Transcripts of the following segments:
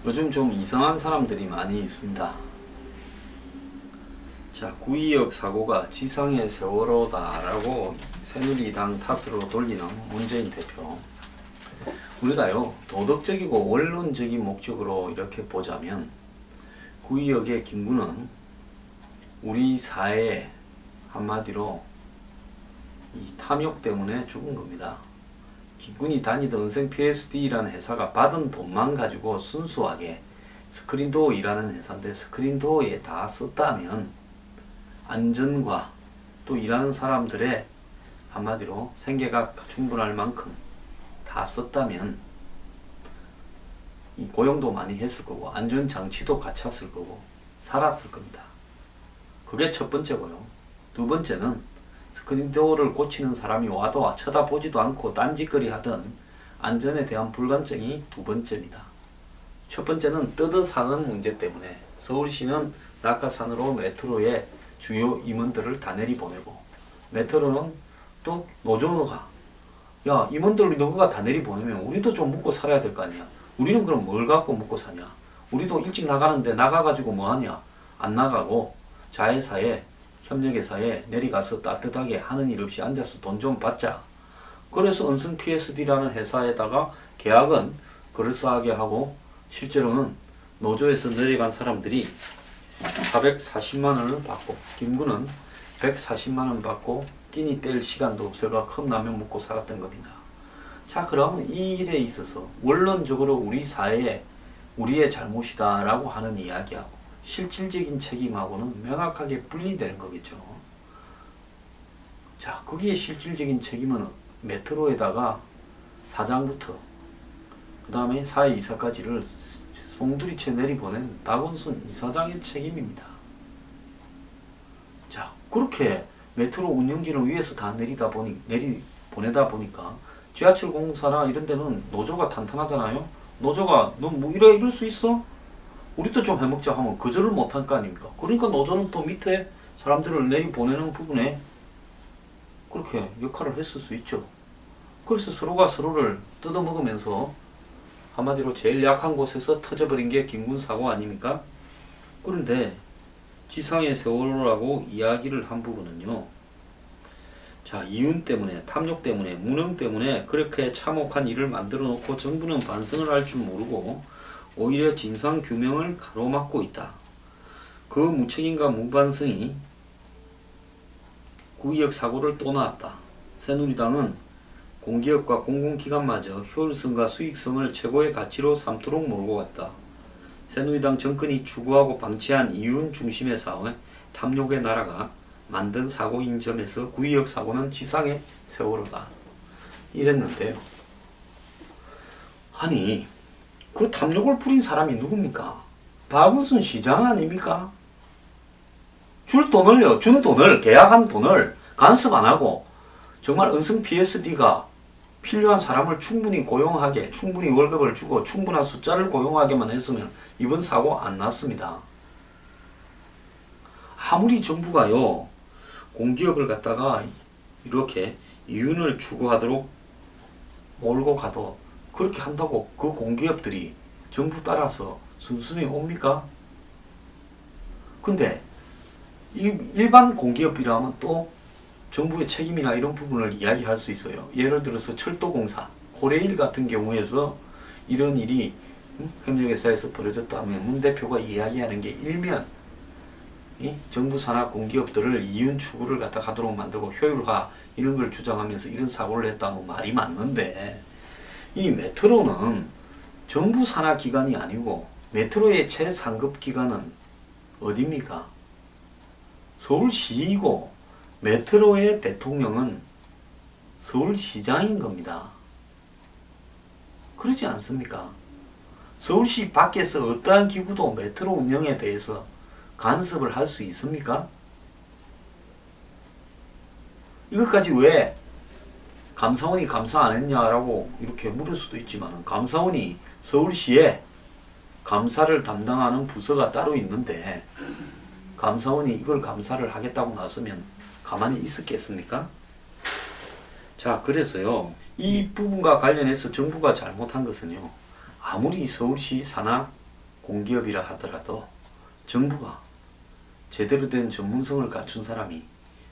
요즘 좀 이상한 사람들이 많이 있습니다. 자, 구의역 사고가 지상의 세월호다라고 새누리당 탓으로 돌리는 문재인 대표. 우리가요, 도덕적이고 원론적인 목적으로 이렇게 보자면 구의역의 김구는 우리 사회에 한마디로 이 탐욕 때문에 죽은 겁니다. 김군이 다니던 은생 PSD라는 회사가 받은 돈만 가지고 순수하게 스크린도어이라는 회사인데 스크린도어에 다 썼다면 안전과 또 일하는 사람들의 한마디로 생계가 충분할 만큼 다 썼다면 이 고용도 많이 했을 거고 안전장치도 갖췄을 거고 살았을 겁니다. 그게 첫 번째고요. 두 번째는 스크린도어를 고치는 사람이 와도 쳐다보지도 않고 딴짓거리 하던 안전에 대한 불감증이 두 번째입니다. 첫 번째는 뜯어사는 문제 때문에 서울시는 낙하산으로 메트로에 주요 임원들을 다 내리보내고 메트로는 또 노조가 야 임원들 너가 다 내리보내면 우리도 좀 먹고 살아야 될 거 아니야. 우리는 그럼 뭘 갖고 먹고 사냐. 우리도 일찍 나가는데 나가가지고 뭐하냐. 안 나가고 자회사에 협력회사에 내려가서 따뜻하게 하는 일 없이 앉아서 돈 좀 받자. 그래서 은승 PSD라는 회사에다가 계약은 그럴싸하게 하고 실제로는 노조에서 내려간 사람들이 440만원을 받고 김구는 140만원 받고 끼니 뗄 시간도 없어가 컵라면 먹고 살았던 겁니다. 자, 그러면 이 일에 있어서 원론적으로 우리 사회에 우리의 잘못이다 라고 하는 이야기하고 실질적인 책임하고는 명확하게 분리되는 거겠죠. 자, 거기에 실질적인 책임은 메트로에다가 사장부터 그 다음에 사회이사까지를 송두리째 내리보낸 박원순 이사장의 책임입니다. 자, 그렇게 메트로 운영진을 위해서 다 보내다 보니까 지하철 공사나 이런 데는 노조가 탄탄하잖아요. 노조가 너 뭐 이럴 수 있어? 우리도 좀 해먹자 하면 거절을 못할 거 아닙니까? 그러니까 노조는 또 밑에 사람들을 내리보내는 부분에 그렇게 역할을 했을 수 있죠. 그래서 서로가 서로를 뜯어먹으면서 한마디로 제일 약한 곳에서 터져버린 게 김군 사고 아닙니까? 그런데 지상의 세월호라고 이야기를 한 부분은요. 자, 이윤 때문에, 탐욕 때문에, 무능 때문에 그렇게 참혹한 일을 만들어 놓고 정부는 반성을 할 줄 모르고 오히려 진상규명을 가로막고 있다. 그 무책임과 무반성이 구의역 사고를 또 낳았다. 새누리당은 공기업과 공공기관마저 효율성과 수익성을 최고의 가치로 삼도록 몰고 갔다. 새누리당 정권이 추구하고 방치한 이윤 중심의 사회, 탐욕의 나라가 만든 사고인 점에서 구의역 사고는 지상의 세월호다. 이랬는데요. 아니, 그 탐욕을 부린 사람이 누굽니까? 박원순 시장 아닙니까? 준 돈을, 계약한 돈을 간섭 안 하고 정말 은성 PSD가 필요한 사람을 충분히 고용하게, 충분히 월급을 주고 충분한 숫자를 고용하게만 했으면 이번 사고 안 났습니다. 아무리 정부가요, 공기업을 갖다가 이렇게 이윤을 추구하도록 몰고 가도 그렇게 한다고 그 공기업들이 정부 따라서 순순히 옵니까? 근데 일반 공기업이라면 또 정부의 책임이나 이런 부분을 이야기할 수 있어요. 예를 들어서 철도공사, 고레일 같은 경우에서 이런 일이 협력회사에서 벌어졌다면 문 대표가 이야기하는 게 일면 정부 산하 공기업들을 이윤 추구를 갖다 하도록 만들고 효율화 이런 걸 주장하면서 이런 사고를 했다면 말이 맞는데 이 메트로는 정부 산하 기관이 아니고 메트로의 최상급 기관은 어디입니까? 서울시이고 메트로의 대통령은 서울시장인 겁니다. 그러지 않습니까? 서울시 밖에서 어떠한 기구도 메트로 운영에 대해서 간섭을 할 수 있습니까? 이것까지 왜 감사원이 감사 안 했냐라고 이렇게 물을 수도 있지만 감사원이 서울시에 감사를 담당하는 부서가 따로 있는데 감사원이 이걸 감사를 하겠다고 나서면 가만히 있었겠습니까? 자, 그래서요, 이 부분과 관련해서 정부가 잘못한 것은요, 아무리 서울시 산하 공기업이라 하더라도 정부가 제대로 된 전문성을 갖춘 사람이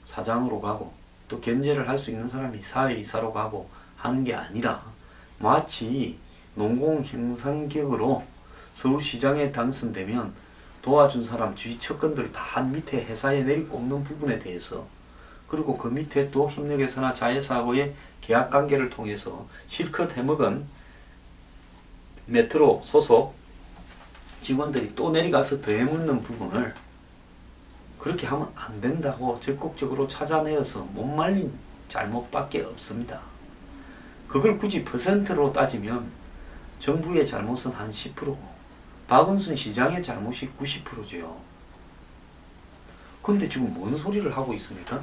사장으로 가고 또 견제를 할 수 있는 사람이 사회이사로 가고 하는 게 아니라 마치 농공형상격으로 서울시장에 당선되면 도와준 사람 주위 측근들 다 밑에 회사에 내리꼽는 부분에 대해서 그리고 그 밑에 또 협력회사나 자회사하고의 계약관계를 통해서 실컷 해먹은 메트로 소속 직원들이 또 내려가서 더 해먹는 부분을 그렇게 하면 안 된다고 적극적으로 찾아내어서 못 말린 잘못밖에 없습니다. 그걸 굳이 퍼센트로 따지면 정부의 잘못은 한 10%고 박원순 시장의 잘못이 90%죠. 근데 지금 뭔 소리를 하고 있습니까?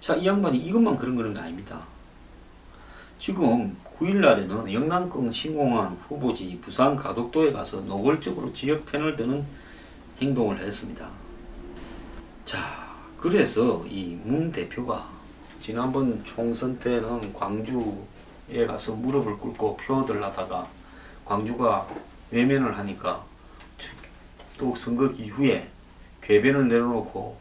자, 이 양반이 이것만 그런 게 아닙니다. 지금 9일날에는 영남권 신공항 후보지 부산 가덕도에 가서 노골적으로 지역 편을 드는 행동을 했습니다. 자, 그래서 이 문 대표가 지난번 총선 때는 광주에 가서 무릎을 꿇고 표어들라다가 광주가 외면을 하니까 또 선거 이후에 궤변을 내려놓고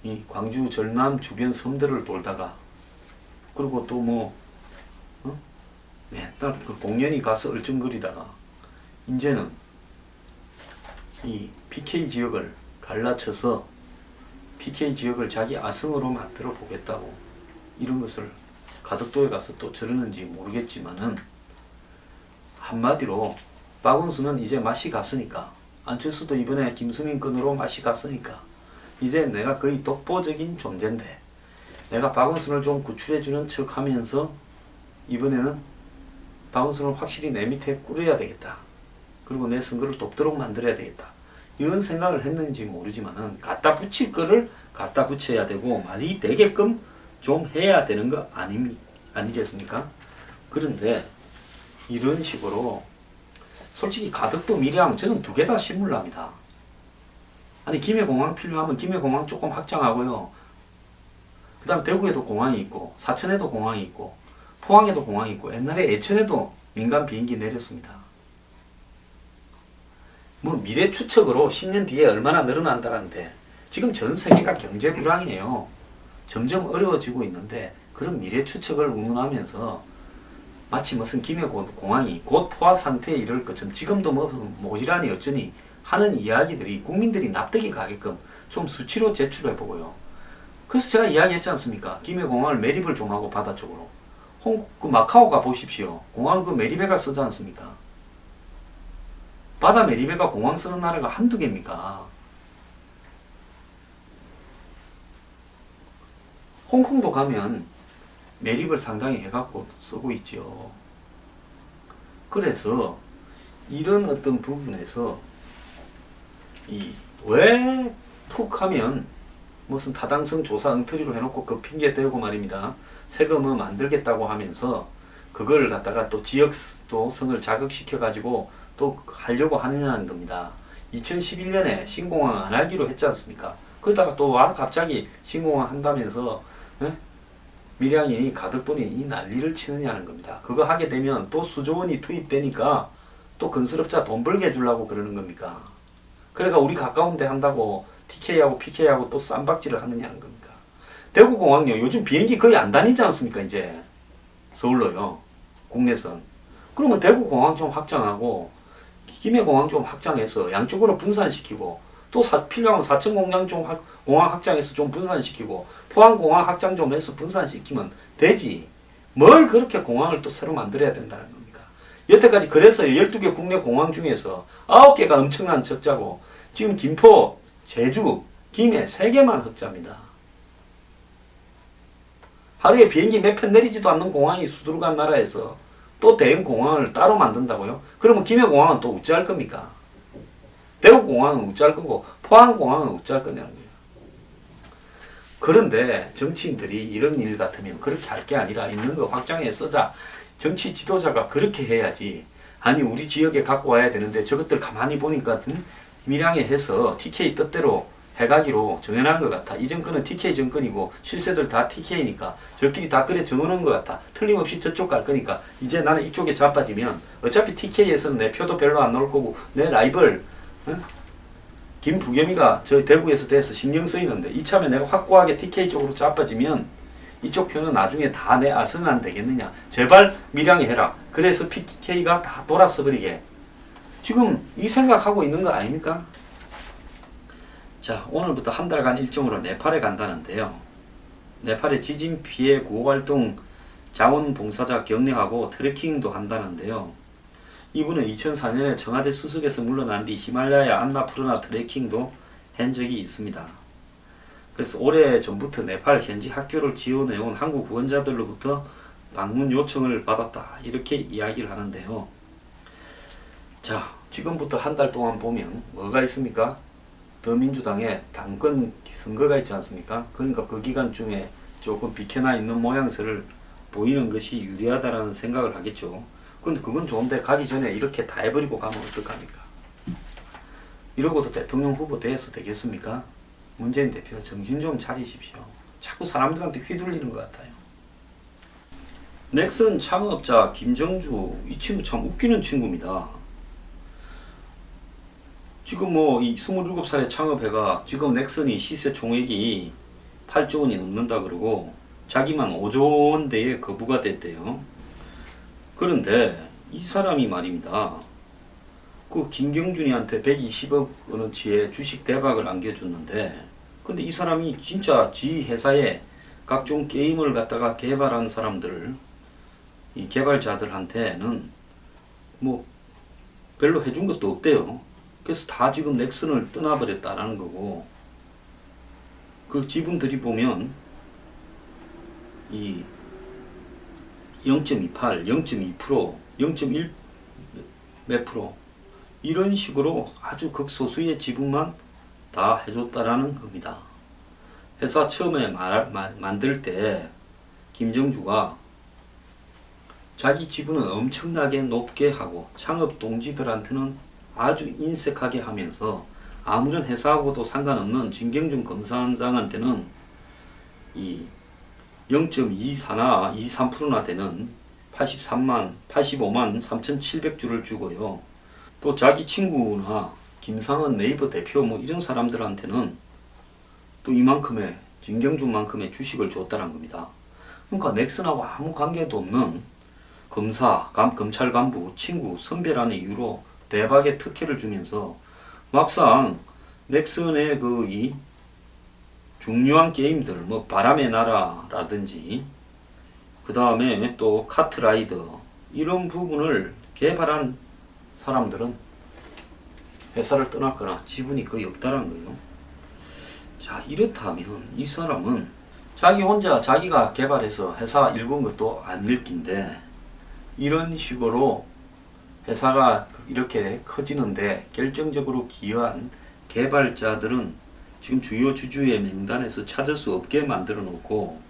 이 광주 전남 주변 섬들을 돌다가 그리고 또 뭐 맨날 그 공연히 가서 얼쩡거리다가 이제는 이 PK 지역을 갈라쳐서 PK 지역을 자기 아성으로 만들어 보겠다고 이런 것을 가덕도에 가서 또 저러는지 모르겠지만은 한마디로 박원순은 이제 맛이 갔으니까 안철수도 이번에 김수민 건으로 맛이 갔으니까 이제 내가 거의 독보적인 존재인데 내가 박원순을 좀 구출해주는 척 하면서 이번에는 박원순을 확실히 내 밑에 꾸려야 되겠다. 그리고 내 선거를 돕도록 만들어야 되겠다. 이런 생각을 했는지 모르지만은 갖다 붙일 거를 갖다 붙여야 되고 말이 되게끔 좀 해야 되는 거 아니겠습니까? 그런데 이런 식으로 솔직히 가덕도 밀양 저는 두 개 다 신물납니다. 아니 김해공항 필요하면 김해공항 조금 확장하고요. 그 다음 대구에도 공항이 있고 사천에도 공항이 있고 포항에도 공항이 있고 옛날에 예천에도 민간 비행기 내렸습니다. 뭐 미래 추측으로 10년 뒤에 얼마나 늘어난다는데 지금 전 세계가 경제 불황이에요. 점점 어려워지고 있는데 그런 미래 추측을 운운하면서 마치 무슨 김해공항이 곧 포화 상태에 이를 것처럼 지금도 뭐 모지란히 어쩌니 하는 이야기들이 국민들이 납득이 가게끔 좀 수치로 제출해 보고요. 그래서 제가 이야기했지 않습니까? 김해공항을 매립을 좀 하고 바다 쪽으로. 그 마카오 가 보십시오. 공항 그 매립해가 쓰지 않습니까? 바다 매립해가 공항 쓰는 나라가 한두 개입니까? 홍콩도 가면 매립을 상당히 해갖고 쓰고 있죠. 그래서 이런 어떤 부분에서 왜 툭 하면 무슨 타당성 조사 엉터리로 해놓고 그 핑계 대고 말입니다. 세금을 만들겠다고 하면서 그걸 갖다가 또 지역도성을 자극시켜 가지고 또 하려고 하느냐는 겁니다. 2011년에 신공항 안 하기로 했지 않습니까? 그러다가 또 와 갑자기 신공항 한다면서 밀양이 가덕도니 이 난리를 치느냐는 겁니다. 그거 하게 되면 또 수조 원이 투입되니까 또 건설업자 돈 벌게 해주려고 그러는 겁니까? 그러니까 우리 가까운 데 한다고 TK하고 PK하고 또 쌈박질을 하느냐는 겁니까? 대구공항요 요즘 비행기 거의 안 다니지 않습니까? 이제 서울로요 국내선. 그러면 대구공항 좀 확장하고 김해공항 좀 확장해서 양쪽으로 분산시키고 또 필요하면 사천공항 좀 공항 확장해서 좀 분산시키고 포항공항 확장 좀 해서 분산시키면 되지. 뭘 그렇게 공항을 또 새로 만들어야 된다는 겁니까? 여태까지 그래서 12개 국내 공항 중에서 9개가 엄청난 적자고 지금 김포, 제주, 김해 3개만 흑자입니다. 하루에 비행기 몇 편 내리지도 않는 공항이 수두룩한 나라에서 또 대형 공항을 따로 만든다고요? 그러면 김해공항은 또 어찌할 겁니까? 대구공항은 어찌할 거고 포항공항은 어찌할 거냐는 거예요. 그런데 정치인들이 이런 일 같으면 그렇게 할 게 아니라 있는 거 확장해 쓰자. 정치 지도자가 그렇게 해야지. 아니 우리 지역에 갖고 와야 되는데 저것들 가만히 보니까 밀양에 해서 TK 뜻대로 해가기로 정해놓은 것 같아. 이 정권은 TK 정권이고 실세들 다 TK니까 저끼리 다 그래 정해놓은 것 같아. 틀림없이 저쪽 갈 거니까 이제 나는 이쪽에 자빠지면 어차피 TK에서는 내 표도 별로 안 나올 거고 내 라이벌 김부겸이가 저 대구에서 돼서 신경 쓰이는데 이참에 내가 확고하게 TK 쪽으로 자빠지면 이쪽 표는 나중에 다 내 아승안 되겠느냐. 제발 밀양에 해라. 그래서 PK가 다 돌아서 버리게. 지금 이 생각하고 있는 거 아닙니까? 자, 오늘부터 한 달간 일정으로 네팔에 간다는데요. 네팔의 지진 피해 구호활동 자원봉사자 격려하고 트레킹도 한다는데요. 이분은 2004년에 청와대 수석에서 물러난 뒤 히말라야 안나푸르나 트레킹도 한 적이 있습니다. 그래서 오래 전부터 네팔 현지 학교를 지원해온 한국 후원자들로부터 방문 요청을 받았다. 이렇게 이야기를 하는데요. 자, 지금부터 한 달 동안 보면 뭐가 있습니까? 더민주당의 당권 선거가 있지 않습니까? 그러니까 그 기간 중에 조금 비켜나 있는 모양새를 보이는 것이 유리하다라는 생각을 하겠죠. 근데 그건 좋은데 가기 전에 이렇게 다 해버리고 가면 어떡합니까? 이러고도 대통령 후보 돼서 되겠습니까? 문재인 대표 정신 좀 차리십시오. 자꾸 사람들한테 휘둘리는 것 같아요. 넥슨 창업자 김정주, 이 친구 참 웃기는 친구입니다. 지금 뭐 이 27살에 창업해가 지금 넥슨이 시세 총액이 8조 원이 넘는다 그러고 자기만 5조 원대에 거부가 됐대요. 그런데 이 사람이 말입니다. 그 김경준이한테 120억 원어치의 주식 대박을 안겨줬는데 근데 이 사람이 진짜 지 회사에 각종 게임을 갖다가 개발한 사람들, 이 개발자들한테는 뭐 별로 해준 것도 없대요. 그래서 다 지금 넥슨을 떠나버렸다라는 거고, 그 지분들이 보면 이 0.28, 0.2%, 0.1 몇 프로 이런 식으로 아주 극소수의 지분만 다 해줬다라는 겁니다. 회사 처음에 만들 때 김정주가 자기 지분은 엄청나게 높게 하고 창업 동지들한테는 아주 인색하게 하면서 아무런 회사하고도 상관없는 진경준 검사장한테는 이 0.24나 23%나 되는 85만 3,700주를 주고요. 또 자기 친구나 김상은 네이버 대표 뭐 이런 사람들한테는 또 이만큼의 진경준만큼의 주식을 줬다는 겁니다. 그러니까 넥슨하고 아무 관계도 없는 검찰 간부, 친구, 선배라는 이유로 대박의 특혜를 주면서 막상 넥슨의 그 이 중요한 게임들, 뭐 바람의 나라라든지 그 다음에 또 카트라이더 이런 부분을 개발한 사람들은 회사를 떠났거나 지분이 거의 없다는 거예요. 자, 이렇다면 이 사람은 자기 혼자 자기가 개발해서 회사 일군 것도 안 읽긴데 이런 식으로 회사가 이렇게 커지는데 결정적으로 기여한 개발자들은 지금 주요 주주의 명단에서 찾을 수 없게 만들어 놓고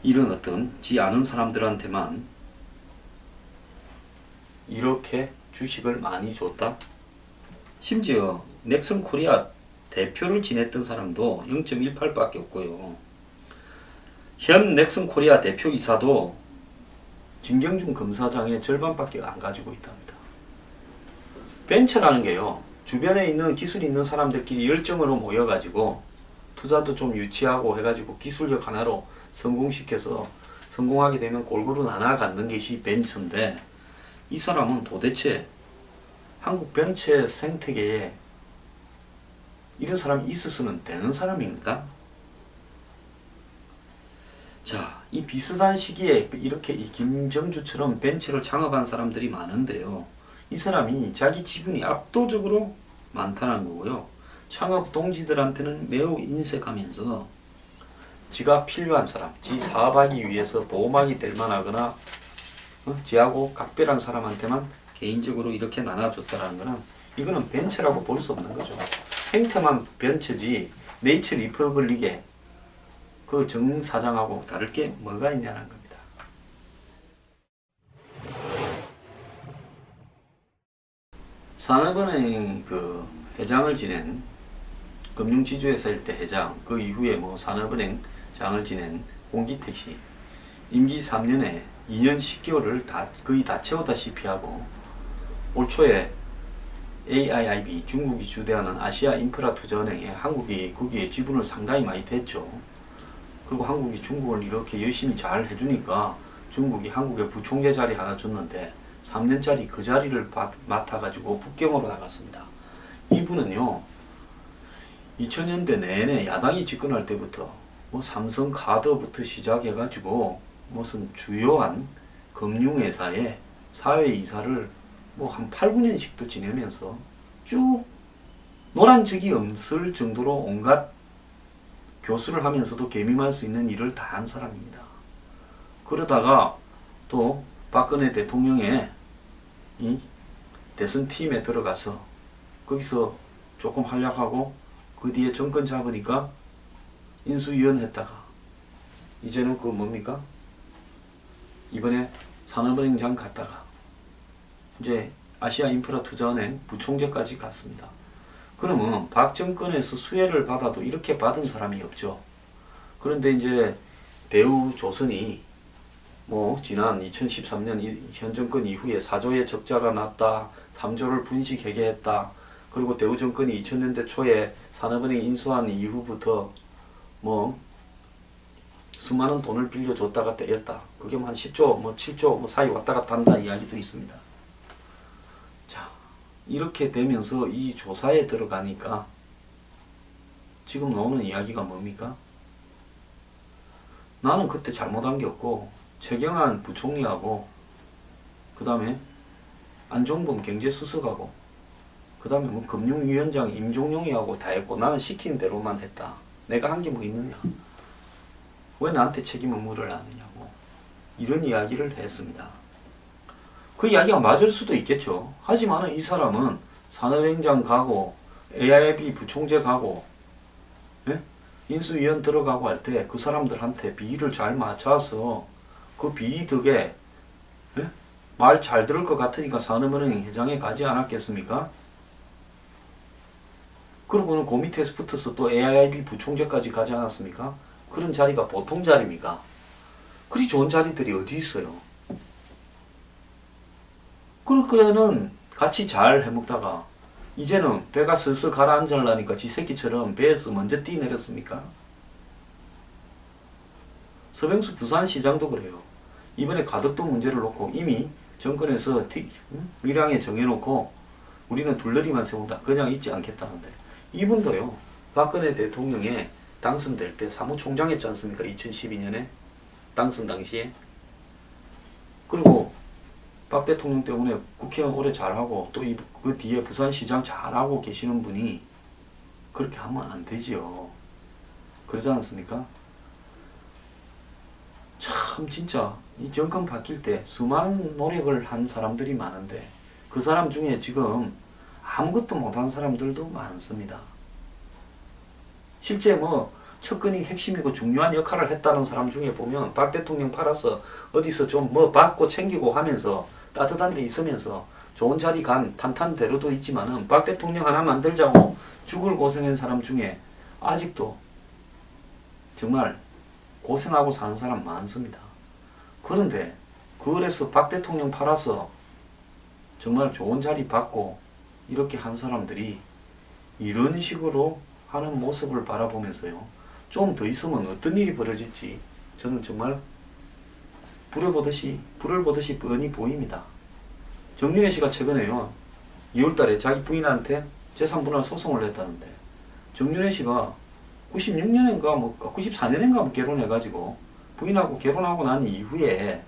이런 어떤 지 아는 사람들한테만 이렇게 주식을 많이 줬다. 심지어 넥슨 코리아 대표를 지냈던 사람도 0.18밖에 없고요. 현 넥슨 코리아 대표이사도 진경준 검사장의 절반밖에 안 가지고 있답니다. 벤처라는 게요, 주변에 있는 기술 있는 사람들끼리 열정으로 모여가지고 투자도 좀 유치하고 해가지고 기술력 하나로 성공시켜서 성공하게 되면 골고루 나눠 갖는 것이 벤처인데 이 사람은 도대체 한국 벤처 생태계에 이런 사람이 있어서는 되는 사람입니까? 자, 이 비슷한 시기에 이렇게 이 김정주처럼 벤처를 창업한 사람들이 많은데요. 이 사람이 자기 지분이 압도적으로 많다는 거고요. 창업 동지들한테는 매우 인색하면서 지가 필요한 사람, 지 사업하기 위해서 보호막이 될 만하거나 지하고 각별한 사람한테만 개인적으로 이렇게 나눠줬다는 거는 이거는 벤처라고 볼 수 없는 거죠. 행태만 벤처지 네이처 리퍼블릭의 그 정 사장하고 다를 게 뭐가 있냐는 겁니다. 산업은행 그 회장을 지낸 금융지주회사일 때 회장, 그 이후에 뭐 산업은행장을 지낸 홍기택 씨 임기 3년에 2년 10개월을 거의 다 채우다시피 하고 올 초에 AIIB 중국이 주도하는 아시아 인프라 투자은행에 한국이 거기에 지분을 상당히 많이 댔죠. 그리고 한국이 중국을 이렇게 열심히 잘 해주니까 중국이 한국에 부총재 자리 하나 줬는데 3년짜리 그 자리를 맡아가지고 북경으로 나갔습니다. 이분은요 2000년대 내내 야당이 집권할 때부터 뭐 삼성카드부터 시작해가지고 무슨 주요한 금융회사의 사회이사를 뭐 한 8, 9년씩도 지내면서 쭉 노란 적이 없을 정도로 온갖 교수를 하면서도 개미말 수 있는 일을 다 한 사람입니다. 그러다가 또 박근혜 대통령의 이 대선팀에 들어가서 거기서 조금 활약하고 그 뒤에 정권 잡으니까 인수위원 했다가 이제는 그 뭡니까? 이번에 산업은행장 갔다가 이제 아시아인프라투자은행 부총재까지 갔습니다. 그러면 박 정권에서 수혜를 받아도 이렇게 받은 사람이 없죠. 그런데 이제 대우조선이 뭐 지난 2013년 현 정권 이후에 4조의 적자가 났다, 3조를 분식회계했다. 그리고 대우정권이 2000년대 초에 산업은행 인수한 이후부터 뭐 수많은 돈을 빌려줬다가 떼였다. 그게 뭐 한 10조, 뭐 7조 뭐 사이 왔다 갔다 한다 이야기도 있습니다. 자, 이렇게 되면서 이 조사에 들어가니까 지금 나오는 이야기가 뭡니까? 나는 그때 잘못한 게 없고 최경환 부총리하고 그 다음에 안종범 경제수석하고 그 다음에 뭐 금융위원장 임종용이하고 다 했고 나는 시킨 대로만 했다. 내가 한 게 뭐 있느냐? 왜 나한테 책임 의무를 안 하느냐고 이런 이야기를 했습니다. 그 이야기가 맞을 수도 있겠죠. 하지만 이 사람은 산업행장 가고 AIB 부총재 가고 예? 인수위원 들어가고 할 때 그 사람들한테 비위를 잘 맞춰서 그 비위 덕에 예? 말 잘 들을 것 같으니까 산업은행 회장에 가지 않았겠습니까? 그러고는 그 밑에서 붙어서 또 AIB 부총재까지 가지 않았습니까? 그런 자리가 보통 자리입니까? 그리 좋은 자리들이 어디 있어요? 그럴 때는 같이 잘 해먹다가 이제는 배가 슬슬 가라앉으려니까 지 새끼처럼 배에서 먼저 뛰내렸습니까? 서병수 부산시장도 그래요. 이번에 가덕도 문제를 놓고 이미 정권에서 밀양에 정해놓고 우리는 둘러리만 세운다. 그냥 있지 않겠다는데 이분도요. 박근혜 대통령에 당선될 때 사무총장 했지 않습니까? 2012년에 당선 당시에. 그리고 박 대통령 때문에 국회의원 오래 잘하고 또 그 뒤에 부산시장 잘하고 계시는 분이 그렇게 하면 안 되지요. 그러지 않습니까? 참 진짜 이 정권 바뀔 때 수많은 노력을 한 사람들이 많은데 그 사람 중에 지금 아무것도 못한 사람들도 많습니다. 실제 뭐 척근이 핵심이고 중요한 역할을 했다는 사람 중에 보면 박 대통령 팔아서 어디서 좀 뭐 받고 챙기고 하면서 따뜻한 데 있으면서 좋은 자리 간 탄탄대로도 있지만은 박 대통령 하나 만들자고 죽을 고생한 사람 중에 아직도 정말 고생하고 사는 사람 많습니다. 그런데 그래서 박 대통령 팔아서 정말 좋은 자리 받고 이렇게 한 사람들이 이런 식으로 하는 모습을 바라보면서요. 좀 더 있으면 어떤 일이 벌어질지 저는 정말 불을 보듯이 뻔히 보입니다. 정윤회 씨가 최근에요. 2월달에 자기 부인한테 재산분할 소송을 냈다는데 정윤회 씨가 96년인가 뭐 94년인가 뭐 결혼해가지고 부인하고 결혼하고 난 이후에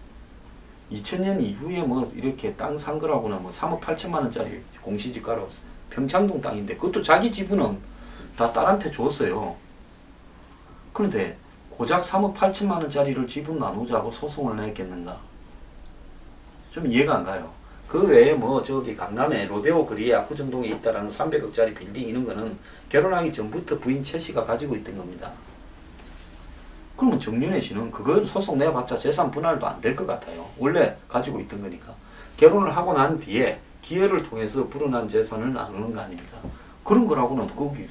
2000년 이후에 뭐 이렇게 땅 산 거라고는 뭐 3억 8천만 원짜리 공시지가로 평창동 땅인데 그것도 자기 지분은 다 딸한테 줬어요. 그런데 고작 3억 8천만 원짜리를 지분 나누자고 소송을 냈겠는가? 좀 이해가 안 가요. 그 외에 뭐 저기 강남에 로데오 거리에 압구정동에 있다라는 300억짜리 빌딩 이런 거는 결혼하기 전부터 부인 최 씨가 가지고 있던 겁니다. 그러면 정윤회 씨는 그걸 소송 내봤자 재산 분할도 안 될 것 같아요. 원래 가지고 있던 거니까. 결혼을 하고 난 뒤에 기회를 통해서 불어난 재산을 나누는 거 아닙니까? 그런 거라고는 거기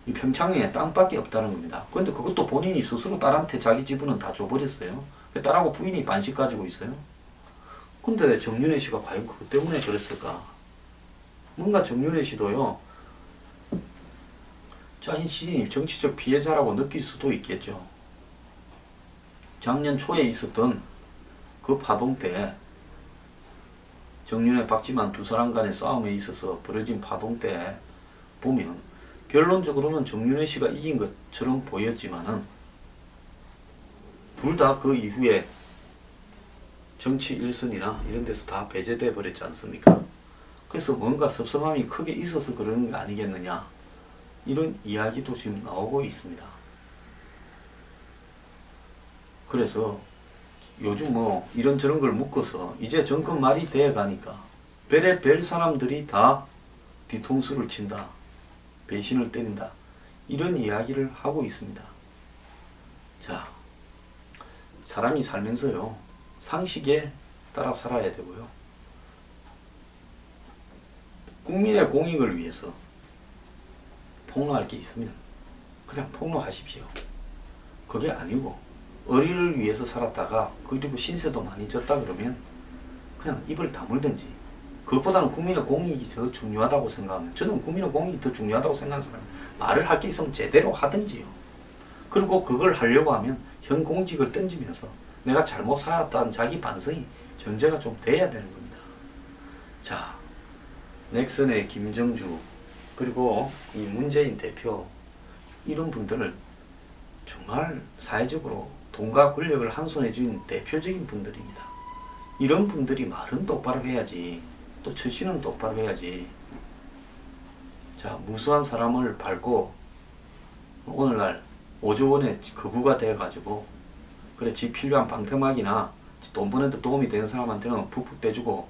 이 평창에 땅밖에 없다는 겁니다. 그런데 그것도 본인이 스스로 딸한테 자기 지분은 다 줘버렸어요. 딸하고 부인이 반씩 가지고 있어요. 근데 정윤회 씨가 과연 그것 때문에 그랬을까? 뭔가 정윤회 씨도요, 자신이 정치적 피해자라고 느낄 수도 있겠죠. 작년 초에 있었던 그 파동 때, 정윤회, 박지만 두 사람 간의 싸움에 있어서 벌어진 파동 때 보면 결론적으로는 정윤회 씨가 이긴 것처럼 보였지만은 둘 다 그 이후에 정치 일선이나 이런 데서 다 배제돼 버렸지 않습니까? 그래서 뭔가 섭섭함이 크게 있어서 그런 게 아니겠느냐, 이런 이야기도 지금 나오고 있습니다. 그래서 요즘 뭐 이런저런 걸 묶어서 이제 정권 말이 돼 가니까 별의별 사람들이 다 뒤통수를 친다, 배신을 때린다, 이런 이야기를 하고 있습니다. 자, 사람이 살면서요, 상식에 따라 살아야 되고요, 국민의 공익을 위해서 폭로할 게 있으면 그냥 폭로하십시오. 그게 아니고 의리를 위해서 살았다가 그리고 신세도 많이 졌다 그러면 그냥 입을 다물든지, 그것보다는 국민의 공익이 더 중요하다고 생각하면, 저는 국민의 공익이 더 중요하다고 생각하는 사람, 말을 할 게 있으면 제대로 하든지요. 그리고 그걸 하려고 하면 현 공직을 던지면서 내가 잘못 살았다는 자기 반성이 전제가 좀 돼야 되는 겁니다. 자, 넥슨의 김정주, 그리고 이 문재인 대표, 이런 분들을 정말 사회적으로 돈과 권력을 한 손에 쥔 대표적인 분들입니다. 이런 분들이 말은 똑바로 해야지, 또 처신은 똑바로 해야지. 자, 무수한 사람을 밟고 오늘날 5조 원의 거부가 돼가지고, 그래, 지 필요한 방패막이나 돈 버는데 도움이 되는 사람한테는 푹푹 떼주고,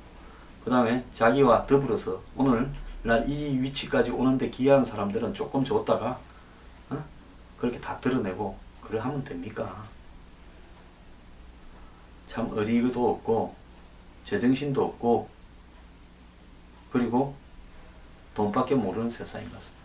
그 다음에 자기와 더불어서 오늘날 이 위치까지 오는데 기여한 사람들은 조금 줬다가 그렇게 다 드러내고 그래 하면 됩니까? 참 어리도 없고 제정신도 없고, 그리고 돈밖에 모르는 세상인 것 같습니다.